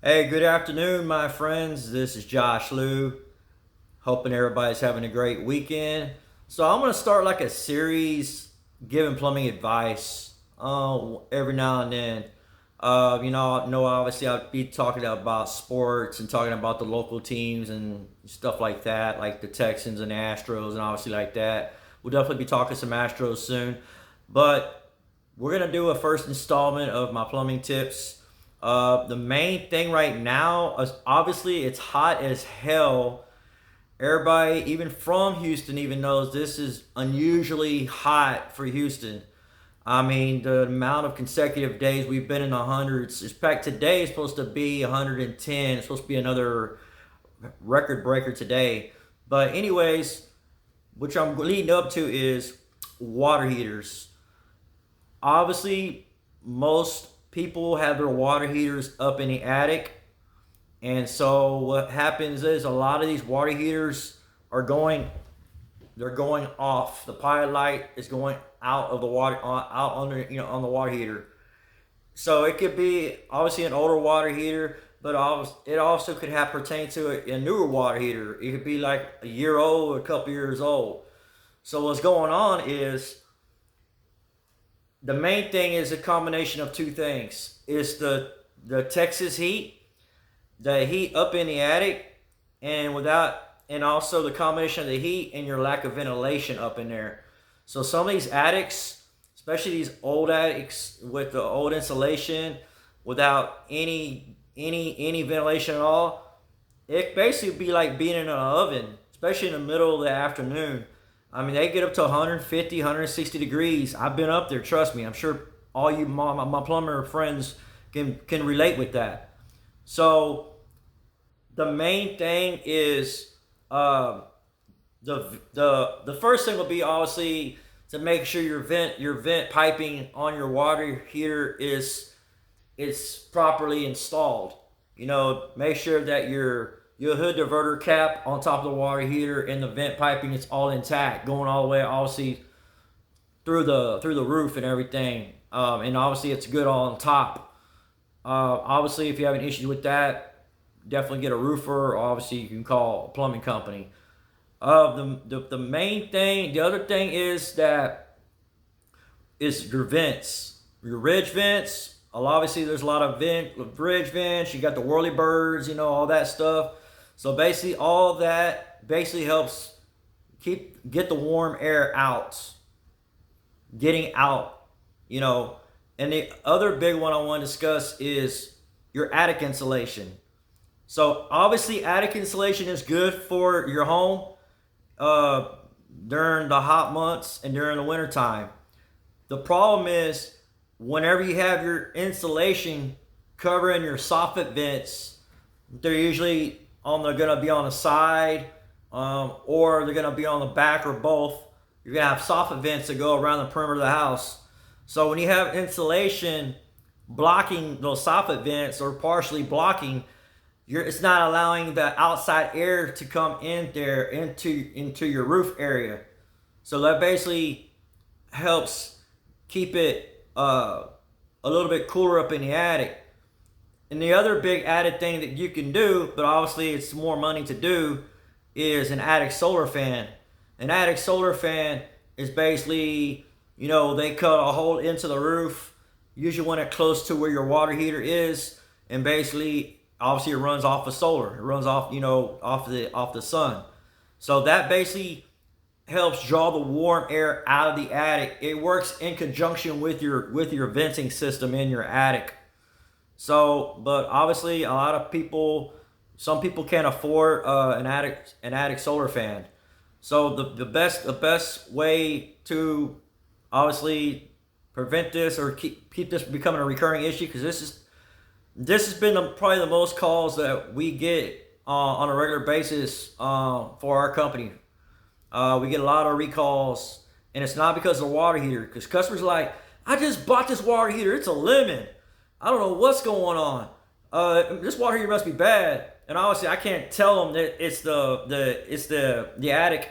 Hey, good afternoon, my friends. This is Josh Liu. Hoping everybody's having a great weekend. So, I'm going to start like a series giving plumbing advice every now and then. Obviously, I'll be talking about sports and talking about the local teams and stuff like that, like the Texans and the Astros, and obviously like that. We'll definitely be talking some Astros soon. But we're going to do a first installment of my plumbing tips. The main thing right now is obviously it's hot as hell. Everybody, even from Houston, even knows this is unusually hot for Houston. I mean, the amount of consecutive days we've been in the hundreds. In fact, today is supposed to be 110. It's supposed to be another record breaker today. But anyways, which I'm leading up to is water heaters. Obviously, most people have their water heaters up in the attic. And so what happens is a lot of these water heaters are going they're going off. The pilot light is going out of the water out under on the water heater. So it could be obviously an older water heater, but it also could have pertain to a newer water heater. It could be like a year old or a couple years old. So what's going on is the main thing is a combination of two things. It's the Texas heat, the heat up in the attic, and also the combination of the heat and your lack of ventilation up in there. So some of these attics, especially these old attics with the old insulation, without any ventilation at all, it basically be like being in an oven, especially in the middle of the afternoon. I mean, they get up to 150, 160 degrees. I've been up there, trust me. I'm sure all you my plumber friends can relate with that. So the main thing is the first thing will be obviously to make sure your vent piping on your water heater is properly installed. Make sure that your hood diverter cap on top of the water heater and the vent piping is all intact, going all the way obviously through the roof and everything. And obviously it's good on top. Obviously, if you have an issue with that, definitely get a roofer. Or obviously, you can call a plumbing company. The main thing, the other thing is your vents, your ridge vents. Obviously, there's a lot of ridge vents. You got the whirly birds, all that stuff. So basically, all that basically helps get the warm air out, getting out. And the other big one I want to discuss is your attic insulation. So obviously, attic insulation is good for your home uh, during the hot months and during the winter time. The problem is whenever you have your insulation covering your soffit vents, they're usually gonna be on the side, or they're gonna be on the back or both. You're gonna have soffit vents that go around the perimeter of the house. So when you have insulation blocking those soffit vents or partially blocking, it's not allowing the outside air to come in there into your roof area. So that basically helps keep it a little bit cooler up in the attic. And the other big added thing that you can do, but obviously it's more money to do, is an attic solar fan. An attic solar fan is basically, they cut a hole into the roof, usually when it's close to where your water heater is, and basically, obviously, it runs off of solar. It runs off, off the sun. So that basically helps draw the warm air out of the attic. It works in conjunction with your venting system in your attic. So, but obviously, some people can't afford an attic solar fan. So the best way to obviously prevent this or keep this from becoming a recurring issue, because this has been probably the most calls that we get on a regular basis for our company. We get a lot of recalls, and it's not because of the water heater. Because customers are like, I just bought this water heater. It's a lemon. I don't know what's going on. This water heater must be bad. And obviously, I can't tell them that it's the attic,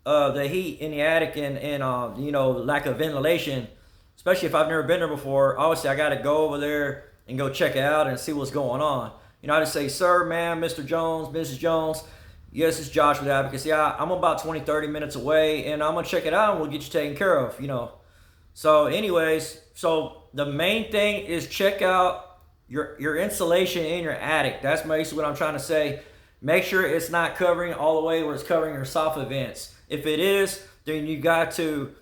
the heat in the attic, and lack of ventilation. Especially if I've never been there before. Obviously, I got to go over there and go check it out and see what's going on. I just say, sir, ma'am, Mr. Jones, Mrs. Jones. Yes, it's Josh with Advocacy. I'm about 20, 30 minutes away, and I'm going to check it out, and we'll get you taken care of. So anyways, so the main thing is check out your insulation in your attic. That's basically what I'm trying to say. Make sure it's not covering all the way where it's covering your soffit vents. If it is, then you got to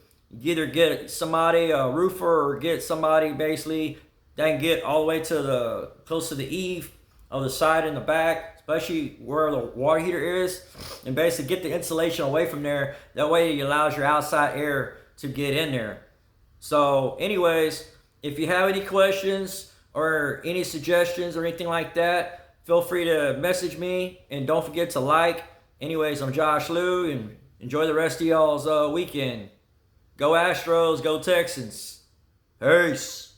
either get somebody, a roofer, or get somebody basically that can get all the way to the close to the eave of the side and the back, especially where the water heater is, and basically get the insulation away from there. That way it allows your outside air to get in there. So anyways, if you have any questions or any suggestions or anything like that, feel free to message me, and don't forget to like. Anyways, I'm Josh Liu, and enjoy the rest of y'all's weekend. Go Astros, go Texans. Peace.